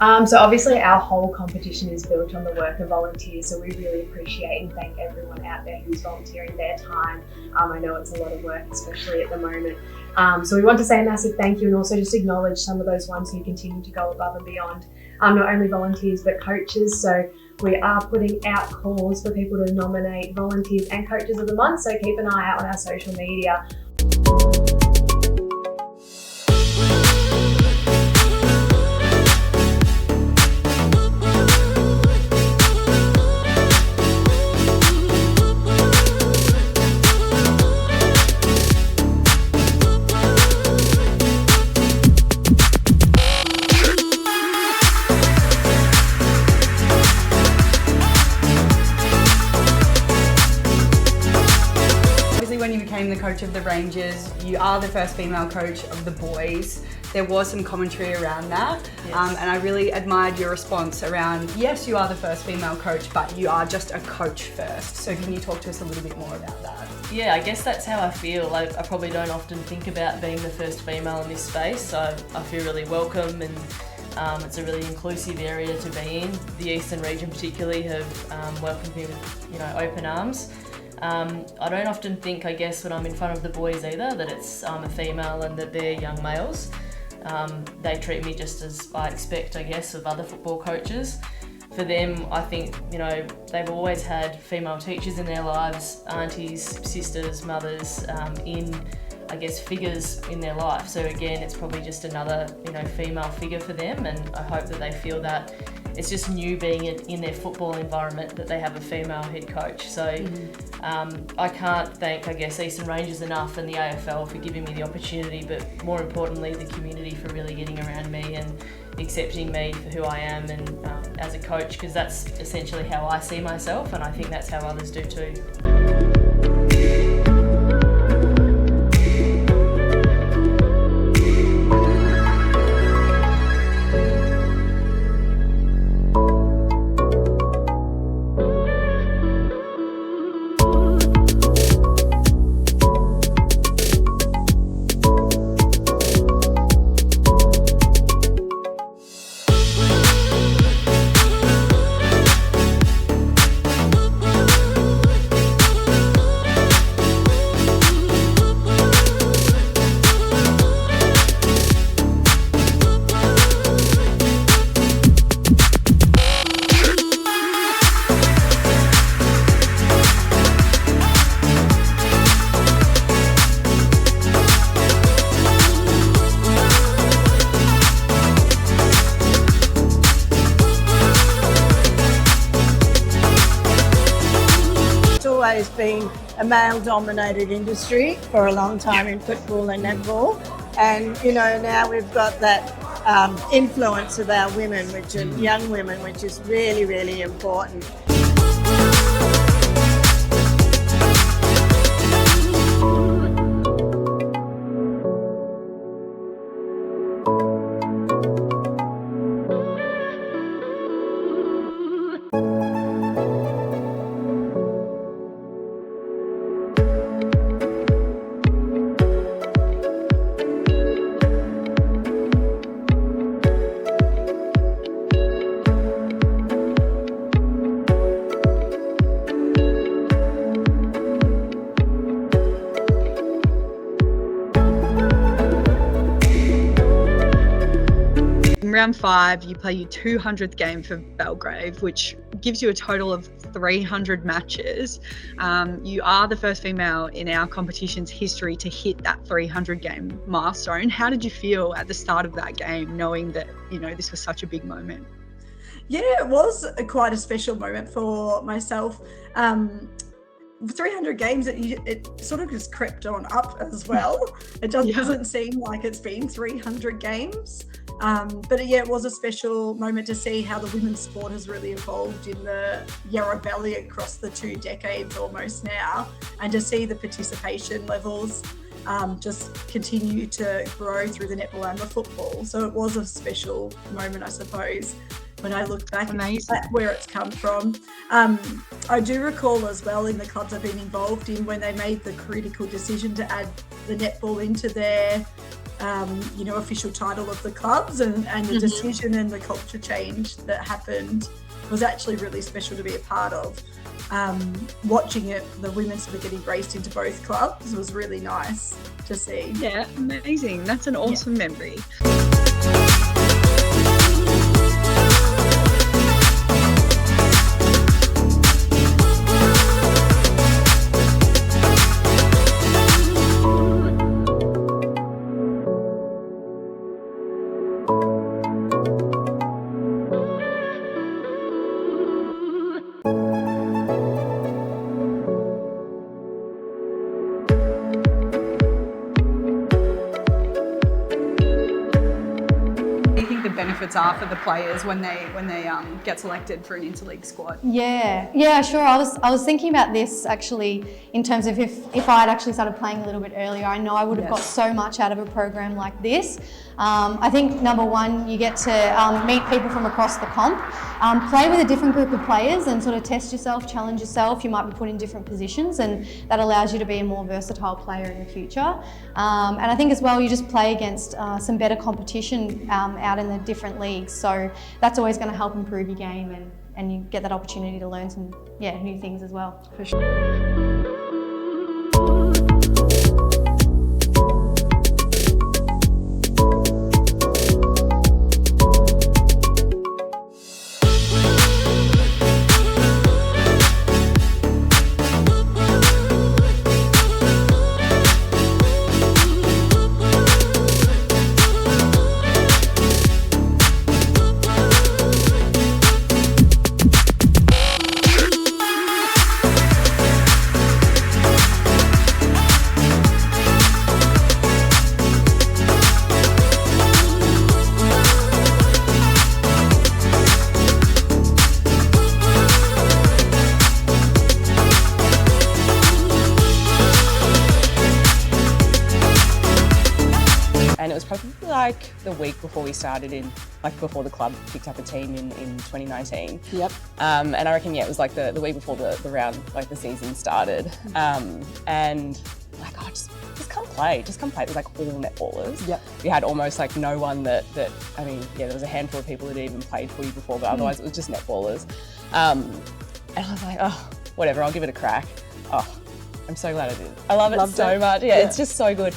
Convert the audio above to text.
So obviously our whole competition is built on the work of volunteers, so we really appreciate and thank everyone out there who's volunteering their time. I know it's a lot of work, especially at the moment. So we want to say a massive thank you and also just acknowledge some of those ones who continue to go above and beyond, not only volunteers but coaches. So we are putting out calls for people to nominate volunteers and coaches of the month, so keep an eye out on our social media. When you became the coach of the Rangers, you are the first female coach of the boys. There was some commentary around that, yes. And I really admired your response around, yes, you are the first female coach, but you are just a coach first. So can you talk to us a little bit more about that? Yeah, I guess that's how I feel. I probably don't often think about being the first female in this space, so I feel really welcome, and it's a really inclusive area to be in. The Eastern region particularly have welcomed me with open arms. I don't often think, I guess, when I'm in front of the boys either, that I'm a female and that they're young males. They treat me just as I expect, I guess, of other football coaches. For them, I think, they've always had female teachers in their lives, aunties, sisters, mothers, I guess, figures in their life. So again, it's probably just another, female figure for them, and I hope that they feel that it's just new being in their football environment that they have a female head coach. So I can't thank, I guess, Eastern Rangers enough and the AFL for giving me the opportunity, but more importantly, the community for really getting around me and accepting me for who I am and as a coach, because that's essentially how I see myself, and I think that's how others do too. Always been a male-dominated industry for a long time in football and netball, and now we've got that influence of our women, which are young women, which is really, really important. In round 5, you play your 200th game for Belgrave, which gives you a total of 300 matches. You are the first female in our competition's history to hit that 300 game milestone. How did you feel at the start of that game, knowing that, this was such a big moment? Yeah, it was quite a special moment for myself. 300 games, it sort of just crept on up as well. It doesn't seem like it's been 300 games. But it was a special moment to see how the women's sport has really evolved in the Yarra Valley across the 2 decades almost now, and to see the participation levels just continue to grow through the netball and the football. So it was a special moment, I suppose, when I look back at where it's come from. I do recall as well, in the clubs I've been involved in, when they made the critical decision to add the netball into their official title of the clubs, and the decision and the culture change that happened was actually really special to be a part of. Watching it, the women sort of getting braced into both clubs was really nice to see. Yeah, amazing. That's an awesome memory. Benefits are for the players when they get selected for an interleague squad? Yeah, sure. I was thinking about this actually in terms of if I had actually started playing a little bit earlier, I know I would have got so much out of a program like this. I think number one, you get to meet people from across the comp, play with a different group of players and sort of test yourself, challenge yourself. You might be put in different positions, and that allows you to be a more versatile player in the future. And I think as well, you just play against some better competition out in the different leagues. So that's always going to help improve your game, and you get that opportunity to learn some new things as well. For sure. And it was probably like the week before we started before the club picked up a team in 2019. Yep. And I reckon, it was like the week before the round, the season started. And like, oh, just come play. Just come play. It was like all netballers. Yep. We had almost like no one that I mean, there was a handful of people that even played footy before, but otherwise it was just netballers. And I was like, oh, whatever, I'll give it a crack. Oh, I'm so glad I did. I love it so much. Yeah, it's just so good.